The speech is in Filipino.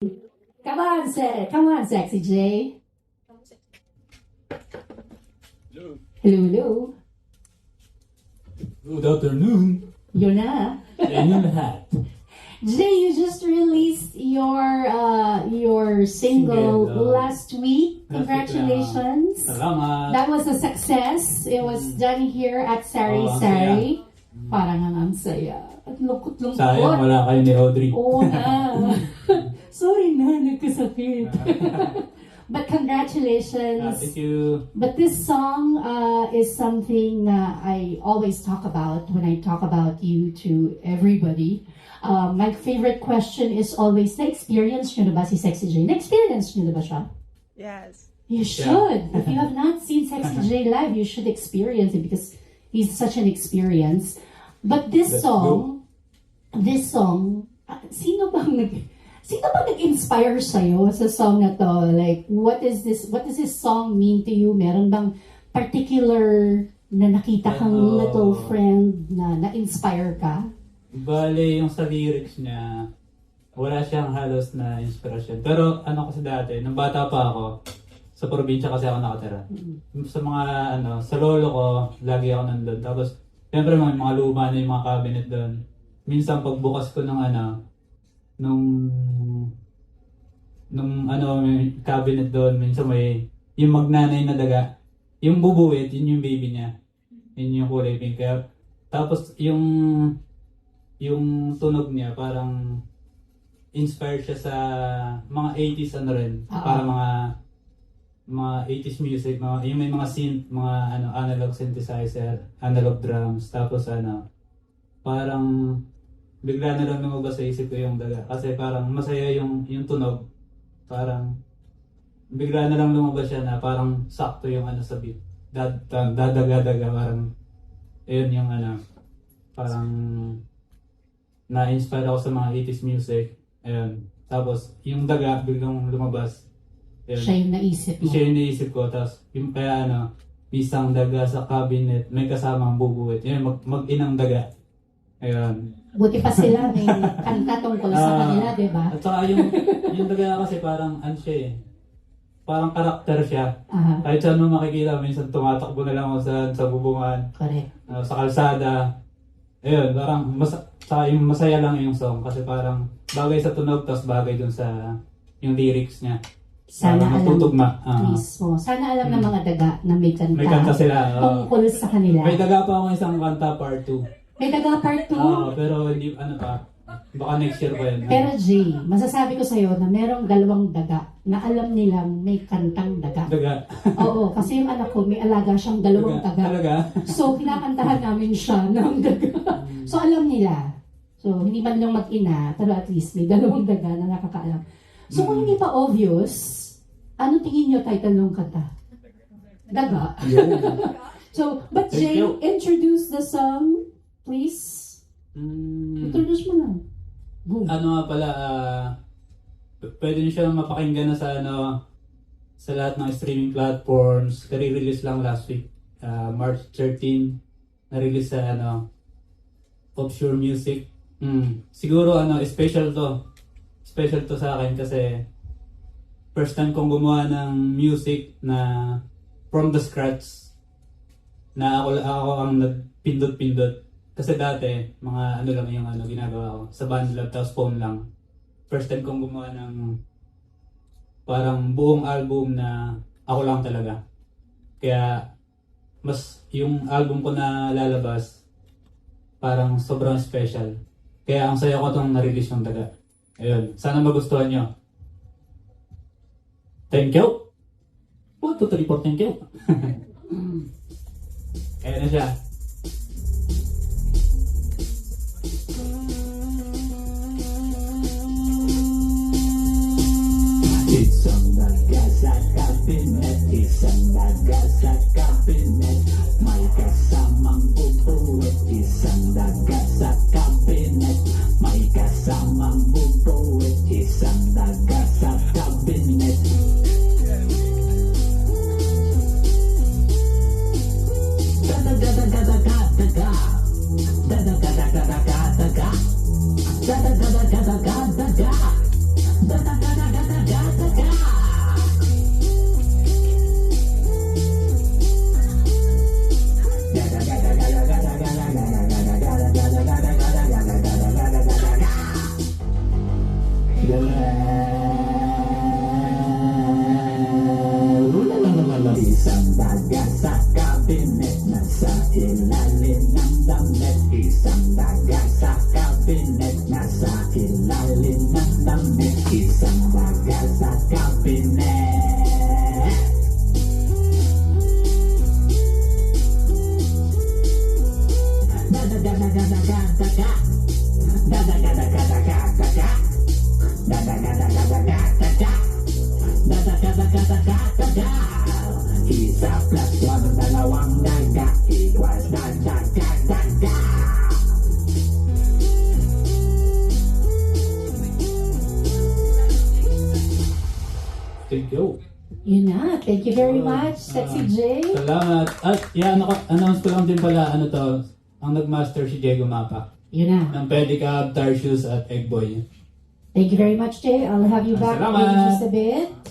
Come on, Sexy J. Hello. Hello, hello. Good afternoon. Yun na. Yan yung lahat. Jay, you just released your single Single, last week. last week, Congratulations. Salamat. That was a success. It was done here at Sari ang Sari. Parang ang saya. At lungkot-lungkot. Sayang wala kayo ni Audrey. Oo na. Sorry na, nagkasakit. But congratulations. Thank you. But this song is something I always talk about when I talk about you to everybody. My favorite question is always, na-experience nyo na ba si Sexy J? Na-experience nyo na ba siya? Yes. You should. If you have not seen Sexy J live, you should experience it because he's such an experience. But this Let's song, sino bang nag-inspire sa'yo sa song na to? Like, what does this song mean to you? Meron bang particular na nakita kang little friend na na-inspire ka? Bale, yung sa lyrics niya, wala siyang halos na inspirasyon. Pero ano kasi dati, nung bata pa ako, sa probinsya kasi ako nakatira. Sa mga sa lolo ko, lagi ako nandun. Tapos, siyempre mga luma na yung mga cabinet doon. Minsan pagbukas ko ng may cabinet doon, minsan may yung magnanay na daga, yung bubuwit, yun yung baby niya. Yun yung kulay pink. Kaya, tapos yung tunog niya parang inspired siya sa mga 80s rin. Para mga 80s music, yung may mga synth, mga analog synthesizer, analog drums, tapos parang bigla na lang lumabas sa isip ko yung daga. Kasi parang masaya yung tunog. Parang bigla na lang lumabas siya na parang sakto yung sa beat. Dadaga-daga, parang ayun yung parang na-inspire ako sa mga 80s music. Ayun. Tapos yung daga biglang lumabas. Ayun. Siya yung naisip mo. Siya yung naisip ko. Tapos yung kaya isang daga sa cabinet, may kasamang bubuwit. Ayun, mag-inang daga. Ayun. Buti pa sila may kanta tungkol sa kanila, di ba? At saka yung daga kasi parang siya parang karakter siya. Kahit saan mo makikita, minsan tumatakbo na lang ako sa bubungan. Correct. Sa kalsada. Ayun, parang yung masaya lang yung song kasi parang bagay sa tunog tapos bagay dun sa yung lyrics niya. Sana parang alam matutugma. mismo. Sana alam ng mga daga na may kanta. May kanta sila. Tungkol sa kanila. May daga pa ako isang kanta part 2. May daga part 2? Pero hindi pa. Baka next year pa yun. Pero Jay, masasabi ko sa'yo na merong dalawang daga na alam nilang may kantang daga. Daga. Oo, kasi yung anak ko may alaga siyang dalawang daga. Talaga? So, kinakantahan namin siya ng daga. So, alam nila. So, hindi man lang mag-ina, pero at least may dalawang daga na nakakaalam. So, kung hindi pa obvious, ano tingin nyo title ng kanta? Daga. So, but Thank Jay, you. introduce the song, please. Introduce mo lang. Boom. Nga pala, pwede nyo siya mapakinggan na sa lahat ng streaming platforms. Kari-release lang last week, March 13, na-release sa Obscure Music. Siguro special to sa akin kasi first time kong gumawa ng music na from the scratch, na ako ang nagpindot-pindot. Kasi dati, mga lang yung ginagawa ko. Sa BandLab, tapos phone lang. First time kong gumawa ng parang buong album na ako lang talaga. Kaya, yung album ko na lalabas, parang sobrang special. Kaya ang saya ko itong na-release yung daga. Ayun, sana magustuhan nyo. Thank you! 1, 2, 3, 4, thank you! Ayan na siya. Isang daga sa kabinet, isang daga sa kabinet, may kasamang bubuwit. Isang daga sa kabinet, may kasamang bubuwit. Isang daga sa kabinet. Daga daga daga daga, daga daga daga daga, daga daga daga daga, daga daga. daga, daga. Isang daga sa kabinet, nasa ilalim ng damit. Isang daga sa kabinet, nasa ilalim ng damit. Isang daga sa kabinet. Daga, daga, daga, daga, daga. Daga, daga, daga, daga, daga. Daga, daga, daga, daga, daga. Daga, daga, daga, daga, daga. Isa plus one, dalawang daga equals daga, daga, daga. Thank you. Yun na. Thank you very much, Sexy J. Salamat. At announce ko lang din pala, ang nagmaster si Diego Mapa. Yun na. Ng Pedicab, Tire Shoes at Egg Boy. Thank you very much, Jay. I'll have you back Salamat. in just a bit.